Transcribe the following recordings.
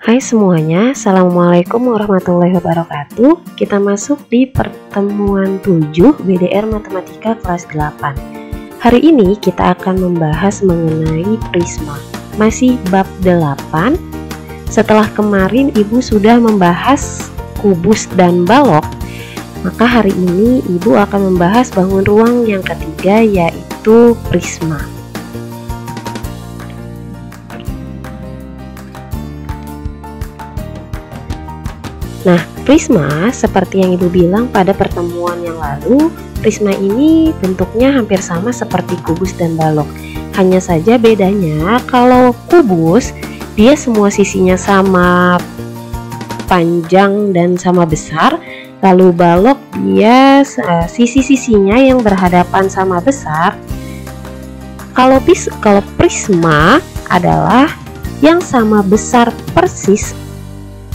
Hai semuanya, Assalamualaikum warahmatullahi wabarakatuh. Kita masuk di pertemuan 7 BDR Matematika kelas 8. Hari ini kita akan membahas mengenai prisma. Masih bab 8. Setelah kemarin Ibu sudah membahas kubus dan balok, maka hari ini Ibu akan membahas bangun ruang yang ketiga, yaitu prisma. Nah, prisma seperti yang Ibu bilang pada pertemuan yang lalu, prisma ini bentuknya hampir sama seperti kubus dan balok. Hanya saja bedanya, kalau kubus dia semua sisinya sama panjang dan sama besar, lalu balok dia sisi-sisinya yang berhadapan sama besar. Kalau prisma adalah yang sama besar persis,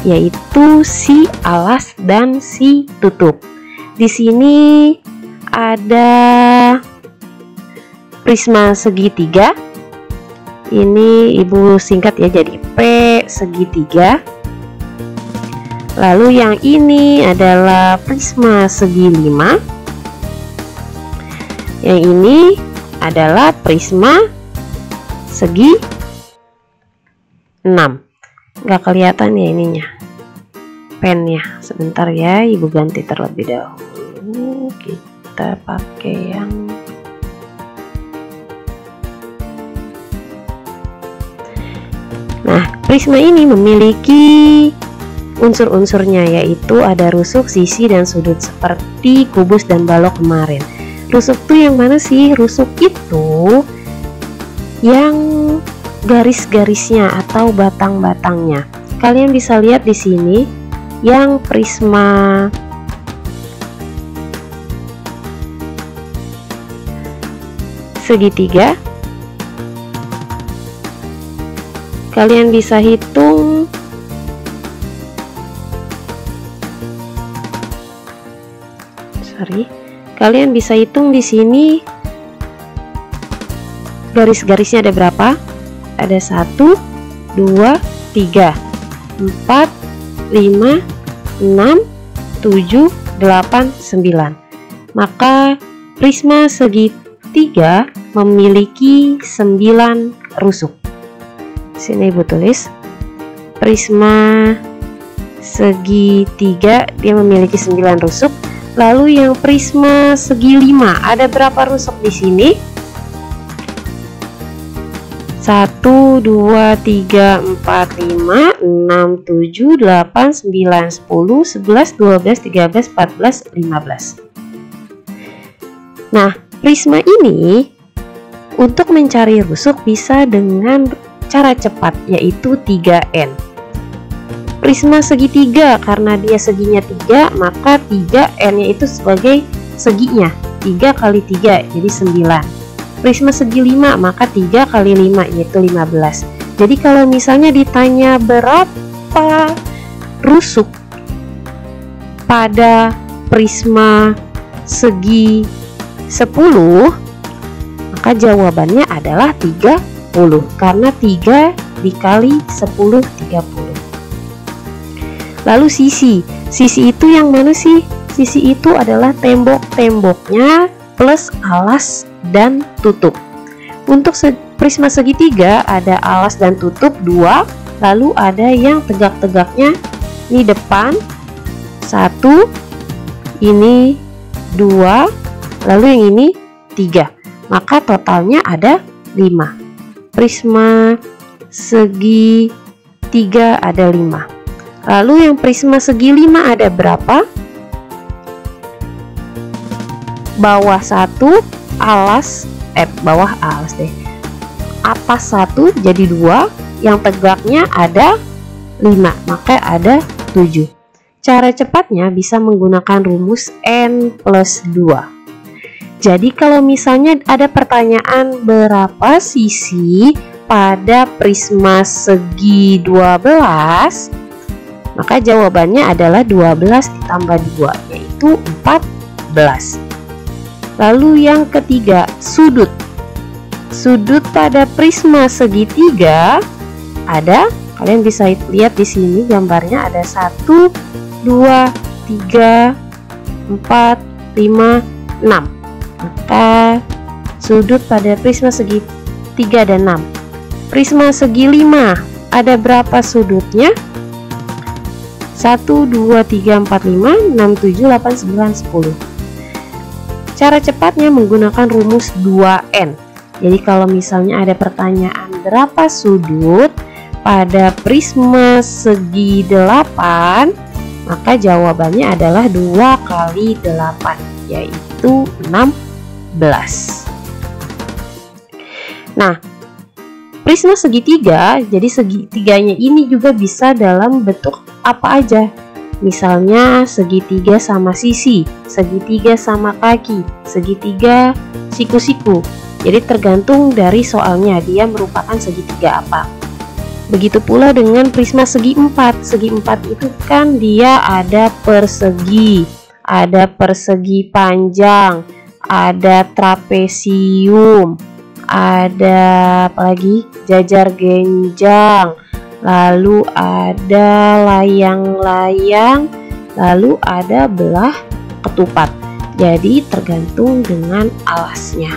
yaitu si alas dan si tutup. Di sini ada prisma segitiga. Ini Ibu singkat ya jadi P segitiga. Lalu yang ini adalah prisma segi 5. Yang ini adalah prisma segi 6. Nggak kelihatan ya ininya, pennya. Sebentar ya, Ibu ganti terlebih dahulu. Kita pakai yang prisma ini memiliki unsur-unsurnya, yaitu ada rusuk, sisi, dan sudut seperti kubus dan balok kemarin. Rusuk tuh yang mana sih? Rusuk itu yang garis-garisnya atau batang-batangnya. Kalian bisa lihat di sini yang prisma segitiga. Kalian bisa hitung kalian bisa hitung di sini garis-garisnya ada berapa? Ada 1, 2, 3, 4, 5, 6, 7, 8, 9. Maka prisma segitiga memiliki 9 rusuk. Sini Ibu tulis, prisma segitiga dia memiliki 9 rusuk. Lalu yang prisma segi 5 ada berapa rusuk di sini? 1, 2, 3, 4, 5, 6, 7, 8, 9, 10, 11, 12, 13, 14, 15. Nah, prisma ini untuk mencari rusuk bisa dengan cara cepat, yaitu 3N. Prisma segitiga karena dia seginya 3, maka 3N-nya itu sebagai seginya. 3 kali 3 jadi 9. Prisma segi 5 maka 3 kali 5 yaitu 15. Jadi kalau misalnya ditanya berapa rusuk pada prisma segi 10, maka jawabannya adalah 30 karena 3 dikali 10 30. Lalu sisi itu yang mana sih? Sisi itu adalah tembok-temboknya plus alas dan tutup. Untuk prisma segitiga ada alas dan tutup 2, lalu ada yang tegak-tegaknya ini depan 1, ini 2, lalu yang ini 3. Maka totalnya ada 5. Prisma segitiga ada 5. Lalu yang prisma segi 5 ada berapa? Bawah 1, bawah alas deh. Atas 1 jadi 2, yang tegaknya ada 5, maka ada 7. Cara cepatnya bisa menggunakan rumus N plus 2. Jadi kalau misalnya ada pertanyaan berapa sisi pada prisma segi 12, maka jawabannya adalah 12 ditambah 2, yaitu 14. Lalu yang ketiga, sudut. Sudut pada prisma segitiga ada Kalian bisa lihat di sini gambarnya ada 1, 2, 3, 4, 5, 6. Maka sudut pada prisma segi 3 dan 6. Prisma segi 5 ada berapa sudutnya? 1, 2, 3, 4, 5, 6, 7, 8, 9, 10. Cara cepatnya menggunakan rumus 2N. Jadi kalau misalnya ada pertanyaan berapa sudut pada prisma segi 8, maka jawabannya adalah 2 kali 8, yaitu 16. Nah, prisma segitiga, jadi segitiganya ini juga bisa dalam bentuk apa aja. Misalnya segitiga sama sisi, segitiga sama kaki, segitiga siku-siku. Jadi tergantung dari soalnya dia merupakan segitiga apa. Begitu pula dengan prisma segi 4. Segi 4 itu kan dia ada persegi, ada persegi panjang, ada trapesium, ada apalagi jajar genjang, lalu ada layang-layang, lalu ada belah ketupat. Jadi tergantung dengan alasnya.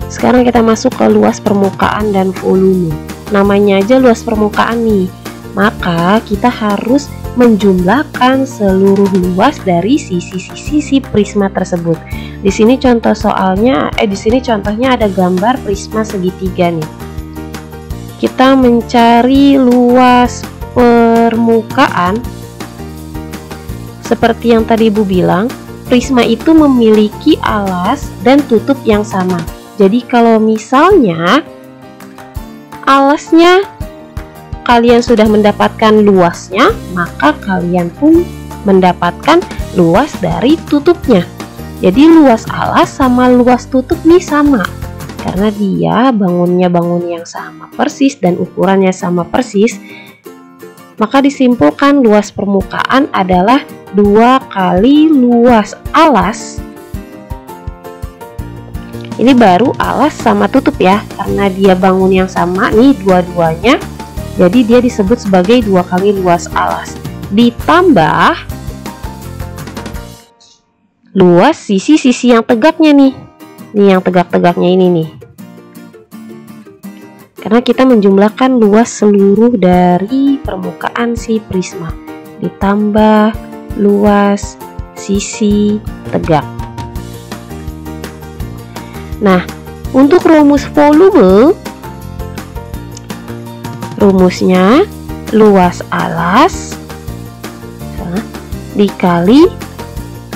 Sekarang kita masuk ke luas permukaan dan volume. Namanya aja luas permukaan nih, maka kita harus menjumlahkan seluruh luas dari sisi-sisi prisma tersebut. Di sini contoh soalnya, di sini contohnya ada gambar prisma segitiga nih. Kita mencari luas permukaan. Seperti yang tadi Ibu bilang, prisma itu memiliki alas dan tutup yang sama. Jadi kalau misalnya alasnya kalian sudah mendapatkan luasnya, maka kalian pun mendapatkan luas dari tutupnya. Jadi luas alas sama luas tutup nih sama, karena dia bangun yang sama persis dan ukurannya sama persis. Maka disimpulkan luas permukaan adalah 2 kali luas alas. Ini baru alas sama tutup ya, karena dia bangun yang sama nih dua-duanya. Jadi dia disebut sebagai 2 kali luas alas. Ditambah luas sisi-sisi yang tegaknya nih. Nih yang tegak-tegaknya ini nih. Karena kita menjumlahkan luas seluruh dari permukaan si prisma. Ditambah luas sisi tegak. Nah, untuk rumus volume, rumusnya luas alas dikali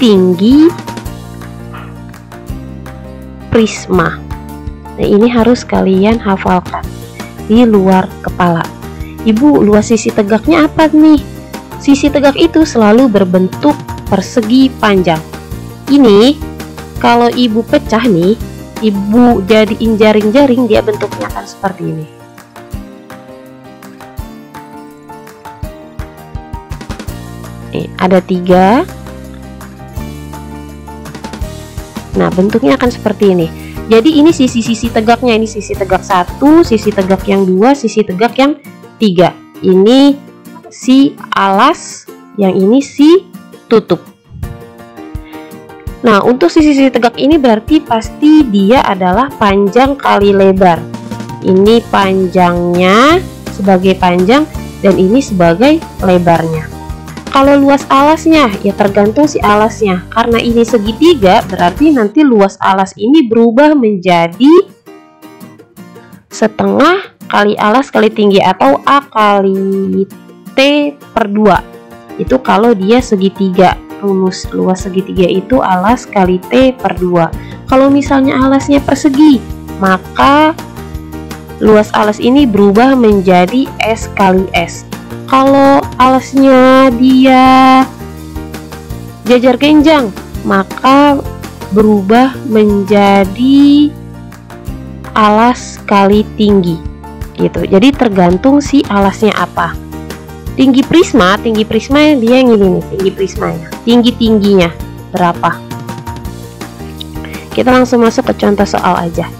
tinggi prisma. Nah, ini harus kalian hafalkan di luar kepala. Ibu, luas sisi tegaknya apa nih? Sisi tegak itu selalu berbentuk persegi panjang. Ini kalau Ibu pecah nih, Ibu jadiin jaring-jaring, dia bentuknya akan seperti ini. Nih, ada 3. Nah, bentuknya akan seperti ini. Jadi ini sisi-sisi tegaknya, ini sisi tegak 1, sisi tegak yang 2, sisi tegak yang 3. Ini si alas, yang ini si tutup. Nah, untuk sisi-sisi tegak ini berarti pasti dia adalah panjang kali lebar. Ini panjangnya sebagai panjang dan ini sebagai lebarnya. Kalau luas alasnya ya tergantung si alasnya. Karena ini segitiga, berarti nanti luas alas ini berubah menjadi setengah kali alas kali tinggi atau A kali T/2. Itu kalau dia segitiga. Rumus luas segitiga itu alas kali T/2. Kalau misalnya alasnya persegi, maka luas alas ini berubah menjadi S kali S. Kalau alasnya dia jajar genjang, maka berubah menjadi alas kali tinggi gitu. Jadi tergantung si alasnya apa. Tinggi prisma dia yang ini nih, tinggi prismanya. Tingginya berapa? Kita langsung masuk ke contoh soal aja.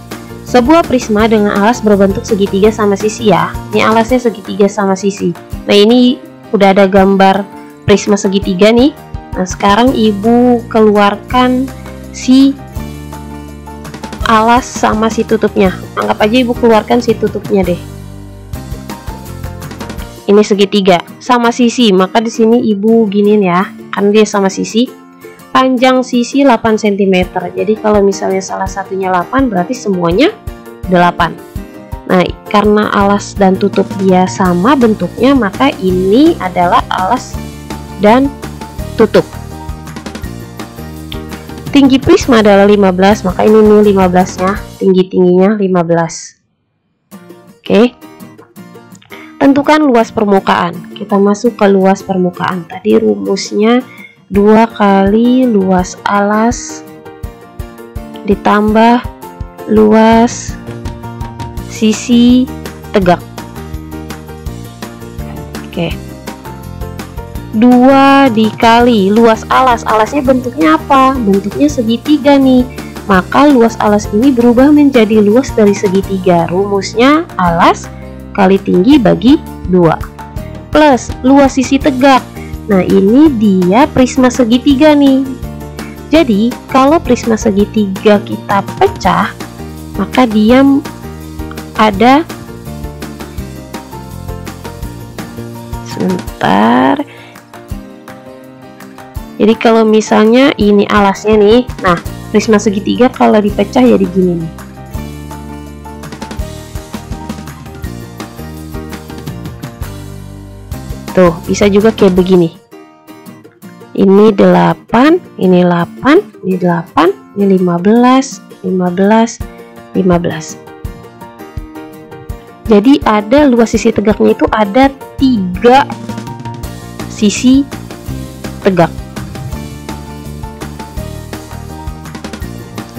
Sebuah prisma dengan alas berbentuk segitiga sama sisi ya. Ini alasnya segitiga sama sisi. Nah, ini udah ada gambar prisma segitiga nih. Nah, sekarang ibu keluarkan si alas sama si tutupnya. Anggap aja ibu keluarkan si tutupnya deh. Ini segitiga sama sisi, maka di sini ibu giniin ya, karena dia sama sisi. Panjang sisi 8 cm. Jadi kalau misalnya salah satunya 8, berarti semuanya 8. Nah, karena alas dan tutup dia sama bentuknya, maka ini adalah alas dan tutup. Tinggi prisma adalah 15, maka ini nih 15-nya, tingginya 15. Oke. Tentukan luas permukaan. Kita masuk ke luas permukaan. Tadi rumusnya 2 kali luas alas ditambah luas sisi tegak. Oke. 2 dikali luas alas. Alasnya bentuknya apa? Bentuknya segitiga nih. Maka luas alas ini berubah menjadi luas dari segitiga. Rumusnya alas kali tinggi bagi 2. Plus luas sisi tegak. Nah, ini dia prisma segitiga nih. Jadi, kalau prisma segitiga kita pecah, maka dia ada, sebentar. Jadi kalau misalnya ini alasnya nih, nah prisma segitiga kalau dipecah jadi gini nih. Tuh, bisa juga kayak begini. Ini 8, ini 8, ini 8, ini 15, 15, 15. Jadi ada luas sisi tegaknya itu ada 3 sisi tegak.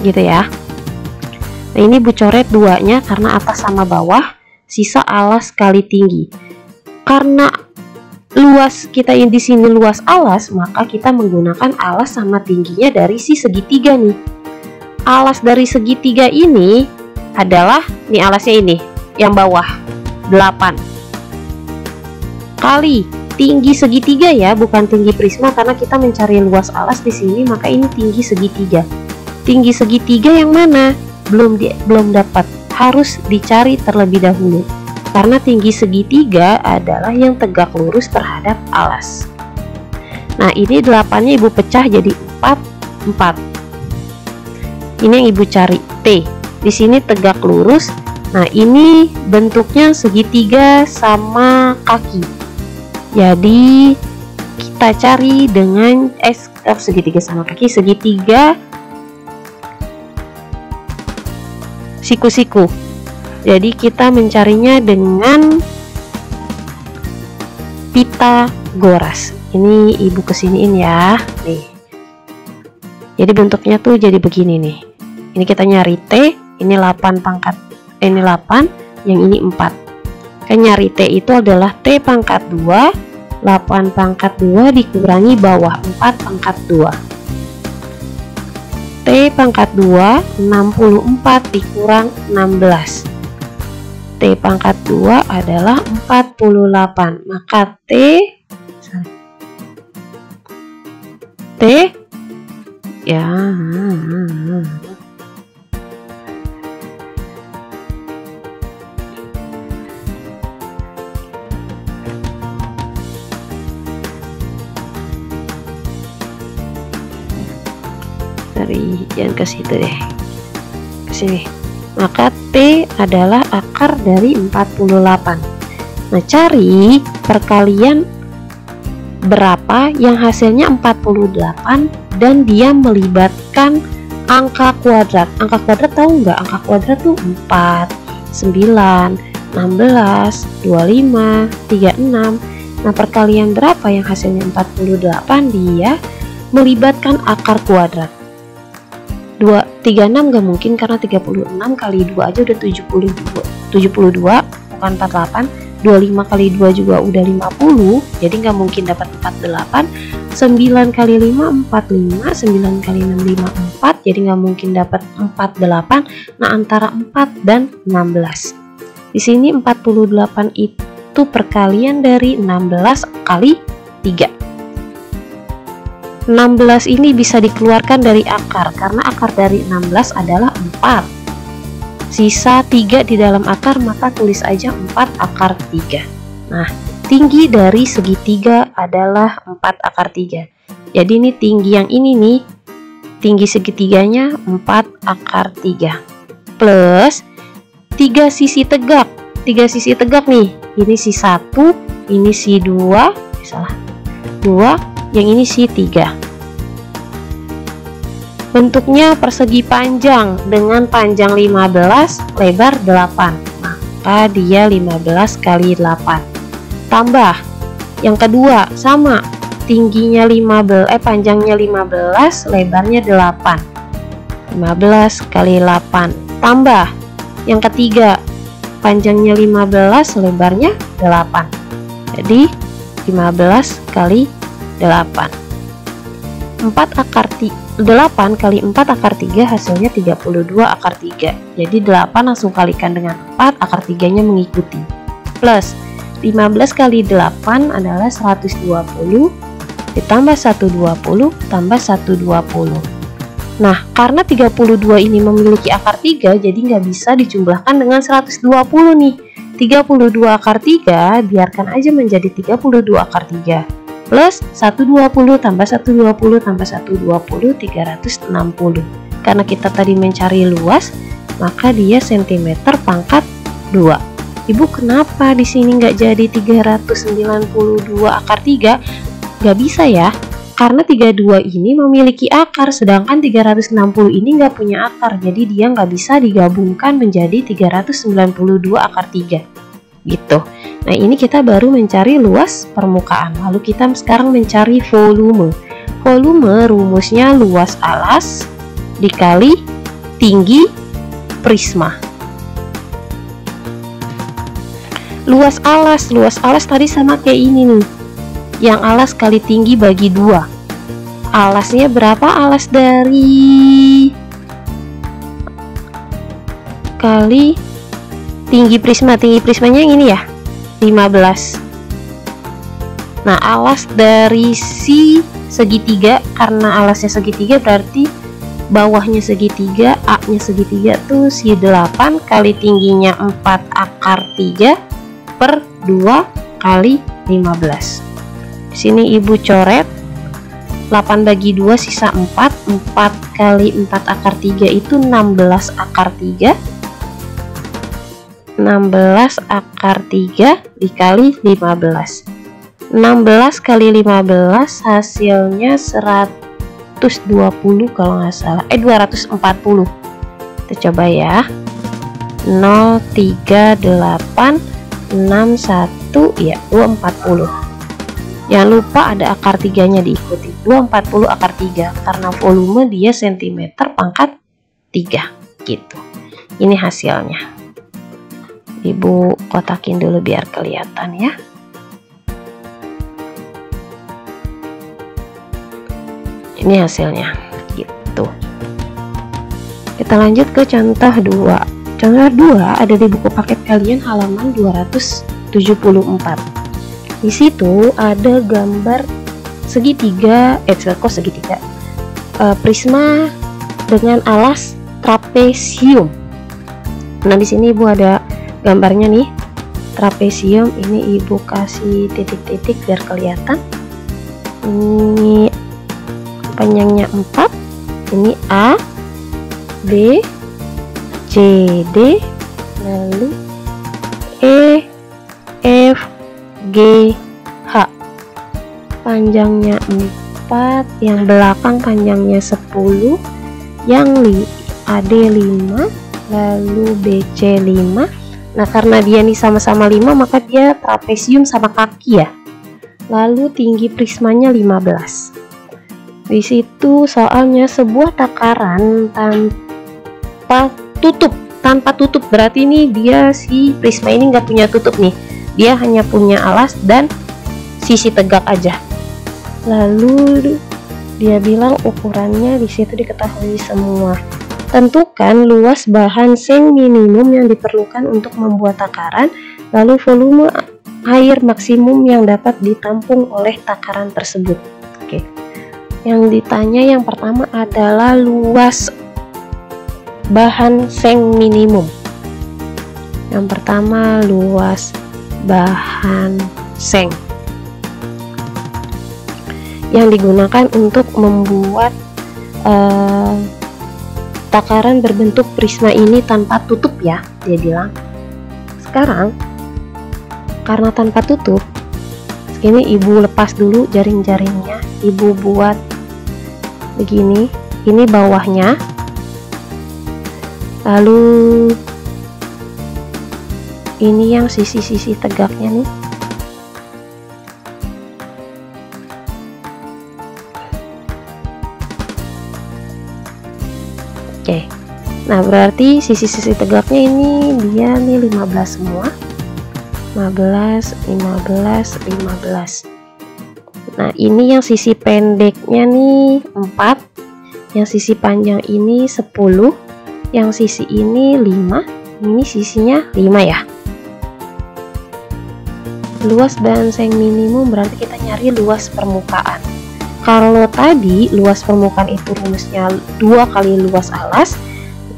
Gitu ya. Nah, ini Bu coret 2-nya karena atas sama bawah, sisa alas kali tinggi. Karena luas kita di sini luas alas, maka kita menggunakan alas sama tingginya dari si segitiga nih. Alas dari segitiga ini adalah nih alasnya ini, yang bawah 8 kali tinggi segitiga ya, bukan tinggi prisma karena kita mencari luas alas di sini, maka ini tinggi segitiga. Tinggi segitiga yang mana? Belum dapat, harus dicari terlebih dahulu. Karena tinggi segitiga adalah yang tegak lurus terhadap alas. Nah, ini 8-nya ibu pecah jadi 4, 4. Ini yang ibu cari, T. Di sini tegak lurus. Nah, ini bentuknya segitiga sama kaki. Jadi, kita cari dengan segitiga sama kaki, segitiga siku-siku. Jadi kita mencarinya dengan Pitagoras. Ini ibu kesiniin ya, nih. Jadi bentuknya tuh jadi begini nih. Ini kita nyari T, ini 8 pangkat, ini 8, yang ini 4. Kan nyari T itu adalah T pangkat 2, 8 pangkat 2 dikurangi bawah 4 pangkat 2. T pangkat 2, 64 dikurang 16. T pangkat 2 adalah 48. Maka T ya dari jangan ke situ deh, ke sini. Maka T adalah akar dari 48. Nah, cari perkalian berapa yang hasilnya 48 dan dia melibatkan angka kuadrat. Angka kuadrat tahu nggak? Angka kuadrat tuh 4, 9, 16, 25, 36. Nah, perkalian berapa yang hasilnya 48? Dia melibatkan akar kuadrat. 36 gak mungkin karena 36 kali 2 aja udah 72, bukan 48. 25 kali 2 juga udah 50, jadi nggak mungkin dapat 48. 9 kali 5 45, 9 kali 6 54, jadi nggak mungkin dapat 48. Nah, antara 4 dan 16. Di sini 48 itu perkalian dari 16 kali 3. 16 ini bisa dikeluarkan dari akar, karena akar dari 16 adalah 4. Sisa 3 di dalam akar, maka tulis aja 4 akar 3. Nah, tinggi dari segitiga adalah 4 akar 3. Jadi ini tinggi yang ini nih, tinggi segitiganya 4 akar 3. Plus 3 sisi tegak. 3 sisi tegak nih. Ini si 1, ini si 2, salah. 2, yang ini si 3. Bentuknya persegi panjang dengan panjang 15, lebar 8. Maka dia 15 kali 8. Tambah yang kedua, sama, tingginya 15, panjangnya 15, lebarnya 8. 15 kali 8. Tambah yang ketiga, panjangnya 15, lebarnya 8. Jadi 15 kali 8. 8 kali 4 akar 3 hasilnya 32 akar 3. Jadi 8 langsung kalikan dengan 4, akar 3-nya mengikuti. Plus 15 kali 8 adalah 120, ditambah 120, tambah 120. Nah, karena 32 ini memiliki akar 3, jadi nggak bisa dijumlahkan dengan 120 nih. 32 akar 3 biarkan aja menjadi 32 akar 3. Plus 120 tambah 120 tambah 120, 360. Karena kita tadi mencari luas, maka dia cm pangkat 2. Ibu, kenapa di sini nggak jadi 392 akar 3? Nggak bisa ya, karena 32 ini memiliki akar, sedangkan 360 ini nggak punya akar, jadi dia nggak bisa digabungkan menjadi 392 akar 3 gitu. Nah, ini kita baru mencari luas permukaan, lalu kita sekarang mencari volume. Volume rumusnya luas alas dikali tinggi prisma. Luas alas tadi sama kayak ini nih, yang alas kali tinggi bagi 2. Alasnya berapa? Alas dari kali tinggi prisma. Tinggi prismanya yang ini ya, 15. Nah, alas dari si segitiga, karena alasnya segitiga berarti bawahnya segitiga, A-nya segitiga tuh si 8 kali tingginya 4 akar 3 per 2 kali 15. Di sini ibu coret 8 bagi 2 sisa 4. 4 kali 4 akar 3 itu 16 akar 3. 16 akar 3 dikali 15. 16 kali 15 hasilnya 120 kalau nggak salah, 240. Kita coba ya. 03861 ya, 240. Jangan lupa ada akar 3-nya diikuti. 240 akar 3 karena volume dia cm pangkat 3 gitu. Ini hasilnya. Ibu kotakin dulu biar kelihatan ya. Ini hasilnya gitu. Kita lanjut ke contoh 2. Contoh 2 ada di buku paket kalian halaman 274. Di situ ada gambar segitiga, prisma dengan alas trapesium. Nah, di sini ibu ada gambarnya nih, trapesium. Ini ibu kasih titik-titik biar kelihatan. Ini panjangnya 4. Ini A, B, C, D, lalu E, F, G, H. Panjangnya 4, yang belakang panjangnya 10, yang AD 5, lalu BC 5. Nah, karena dia nih sama-sama 5, maka dia trapesium sama kaki ya. Lalu tinggi prismanya 15. Di situ soalnya sebuah takaran tanpa tutup berarti ini dia si prisma ini nggak punya tutup nih. dia hanya punya alas dan sisi tegak aja. Lalu dia bilang ukurannya di situ diketahui semua. Tentukan luas bahan seng minimum yang diperlukan untuk membuat takaran, lalu volume air maksimum yang dapat ditampung oleh takaran tersebut. Oke. Yang ditanya yang pertama adalah luas bahan seng minimum. Yang pertama luas bahan seng yang digunakan untuk membuat takaran berbentuk prisma ini tanpa tutup ya, dia bilang. Sekarang karena tanpa tutup, ini ibu lepas dulu jaring-jaringnya, ibu buat begini, ini bawahnya, lalu ini yang sisi-sisi tegaknya nih. Oke, nah berarti sisi-sisi tegaknya ini dia nih 15 semua, 15, 15, 15. Nah ini yang sisi pendeknya nih 4, yang sisi panjang ini 10, yang sisi ini 5, ini sisinya 5 ya. Luas bahan seng minimum berarti kita nyari luas permukaan. Kalau tadi luas permukaan itu rumusnya 2 kali luas alas,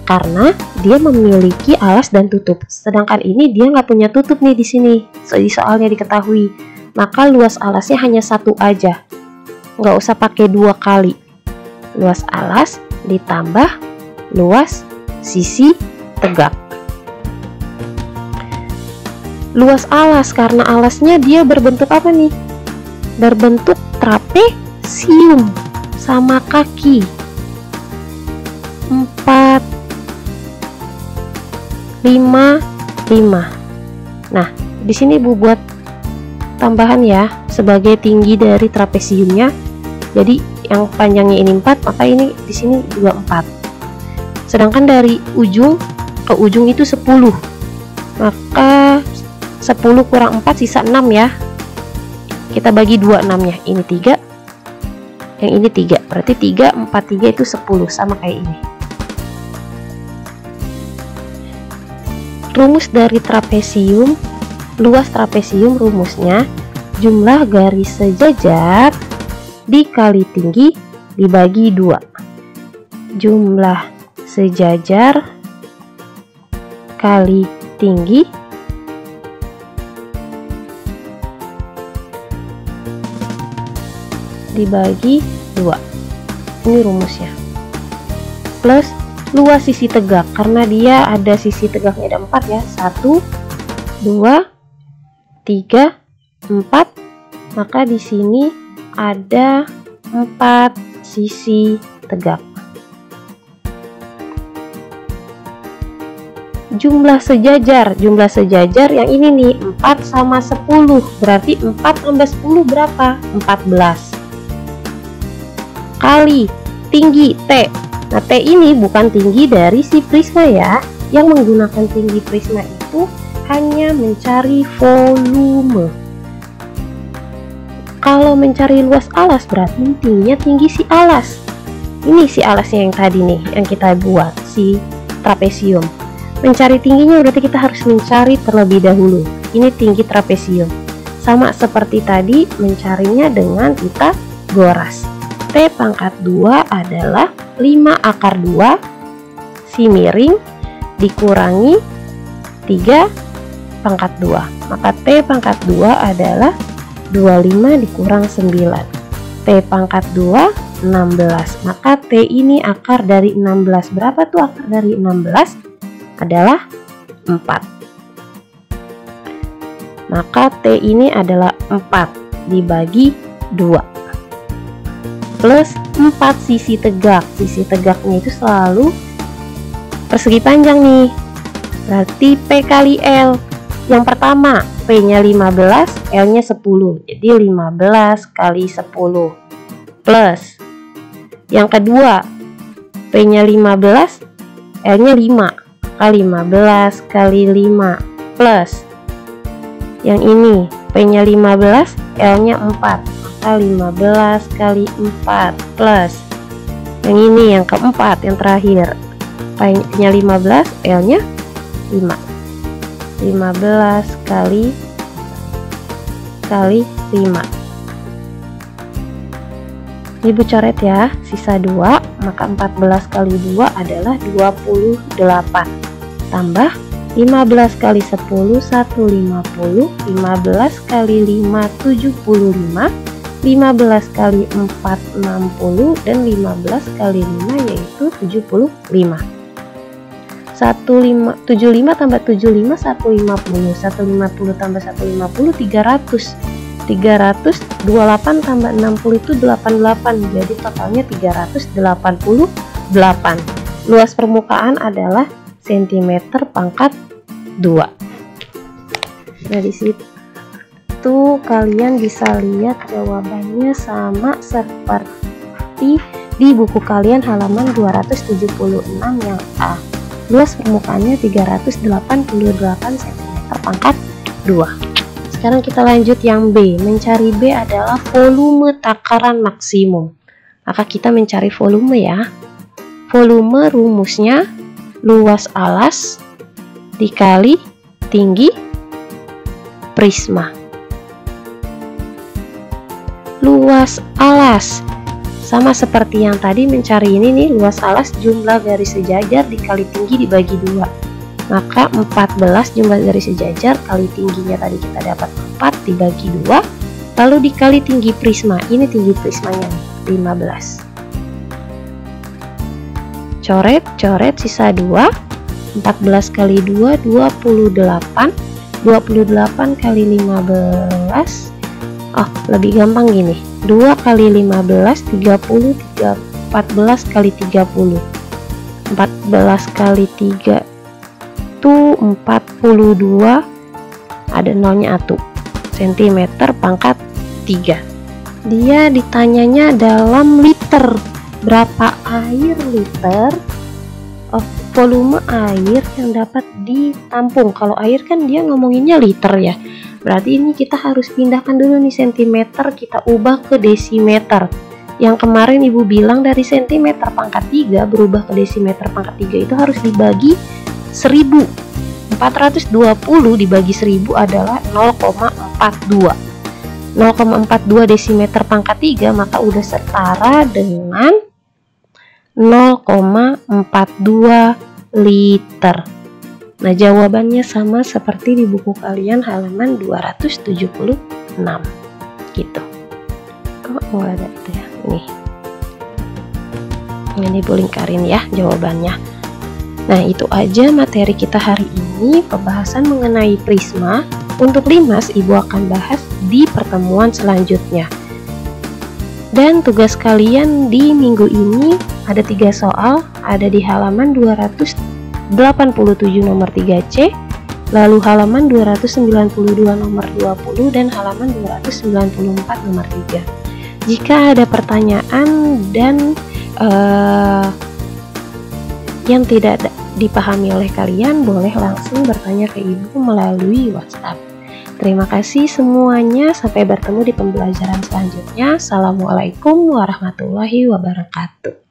karena dia memiliki alas dan tutup. Sedangkan ini dia nggak punya tutup nih di sini. Soalnya diketahui, maka luas alasnya hanya 1 aja. Nggak usah pakai 2 kali. Luas alas ditambah luas sisi tegak. Luas alas, karena alasnya dia berbentuk apa nih? Berbentuk trapesium sama kaki 4, 5, 5. Nah, di sini Bu buat tambahan ya sebagai tinggi dari trapesiumnya. Jadi yang panjangnya ini 4, maka ini di sini juga 4. Sedangkan dari ujung ke ujung itu 10. Maka 10 kurang 4 sisa 6 ya. Kita bagi 2 6-nya. Ini 3. Yang ini 3. Berarti 3 4 3 itu 10, sama kayak ini. Rumus dari trapesium, luas trapesium rumusnya jumlah garis sejajar dikali tinggi dibagi 2. Jumlah sejajar kali tinggi dibagi 2. Ini rumusnya. Plus luas sisi tegak, karena dia ada sisi tegaknya ada 4 ya. 1, 2, 3, 4. Maka di sini ada 4 sisi tegak. Jumlah sejajar yang ini nih 4 sama 10, berarti 4 tambah 10 berapa? 14. Kali tinggi T. Nah, T ini bukan tinggi dari si prisma ya. Yang menggunakan tinggi prisma itu hanya mencari volume. Kalau mencari luas alas berarti tingginya tinggi si alas. Ini si alasnya yang tadi nih, yang kita buat, si trapesium. Mencari tingginya berarti kita harus mencari terlebih dahulu. Ini tinggi trapesium. Sama seperti tadi, mencarinya dengan kita goras. T pangkat 2 adalah 5 akar 2 si miring dikurangi 3 pangkat 2. Maka T pangkat 2 adalah 25 dikurang 9. T pangkat 2 16. Maka T ini akar dari 16. Berapa tuh akar dari 16? Adalah 4. Maka T ini adalah 4 dibagi 2. Plus 4 sisi tegak. Sisi tegaknya itu selalu persegi panjang nih. Berarti P kali L. Yang pertama P nya 15, L nya 10. Jadi 15 kali 10. Plus yang kedua P nya 15, L nya 5. Maka 15 kali 5. Plus Yang ini P-nya 15, L-nya 4. Maka 15 kali 4 plus yang ini yang keempat, yang terakhir, P-nya 15, L-nya 5. 15 kali 5. Ibu coret ya, sisa 2, maka 14 kali 2 adalah 28. Tambah 15 kali 10, 150. 15 kali 5, 75. 15 kali 4, 60. Dan 15 kali 5 yaitu 75. 75 tambah 75, 150. 150 tambah 150, 300. 328 tambah 60 itu 88. Jadi totalnya 388. Luas permukaan adalah cm pangkat 2. Nah, di situ kalian bisa lihat jawabannya sama seperti di buku kalian halaman 276 yang A. Luas permukaannya 388 cm pangkat 2. Sekarang kita lanjut yang B. Mencari B adalah volume takaran maksimum. Maka kita mencari volume ya. Volume rumusnya luas alas dikali tinggi prisma. Luas alas sama seperti yang tadi, mencari ini nih, luas alas jumlah garis sejajar dikali tinggi dibagi 2. Maka 14 jumlah garis sejajar kali tingginya tadi kita dapat 4 dibagi 2, lalu dikali tinggi prisma. Ini tinggi prismanya nih, 15. Coret sisa 2. 14 kali 2 28. 28 kali 15. Oh, lebih gampang gini. 2 kali 15 30. 14 kali 30. 14 kali 3 itu 42, ada nolnya atuh, cm pangkat 3. Dia ditanyanya dalam liter. Berapa air liter? Volume air yang dapat ditampung. Kalau air kan dia ngomonginnya liter ya. Berarti ini kita harus pindahkan dulu nih cm, kita ubah ke desimeter. Yang kemarin ibu bilang dari cm pangkat 3 berubah ke desimeter pangkat 3 itu harus dibagi 1000. 420 dibagi 1000 adalah 0,42. 0,42 desimeter pangkat 3, maka udah setara dengan 0,42 liter. Nah, jawabannya sama seperti di buku kalian halaman 276 gitu. Kok nggak ada itu ya? Ini ibu lingkarin ya jawabannya. Nah, itu aja materi kita hari ini, pembahasan mengenai prisma. Untuk limas, ibu akan bahas di pertemuan selanjutnya. Dan tugas kalian di minggu ini ada 3 soal, ada di halaman 287 nomor 3C, lalu halaman 292 nomor 20, dan halaman 294 nomor 3. Jika ada pertanyaan dan yang tidak dipahami oleh kalian, boleh langsung bertanya ke ibu melalui WhatsApp. Terima kasih semuanya, sampai bertemu di pembelajaran selanjutnya. Assalamualaikum warahmatullahi wabarakatuh.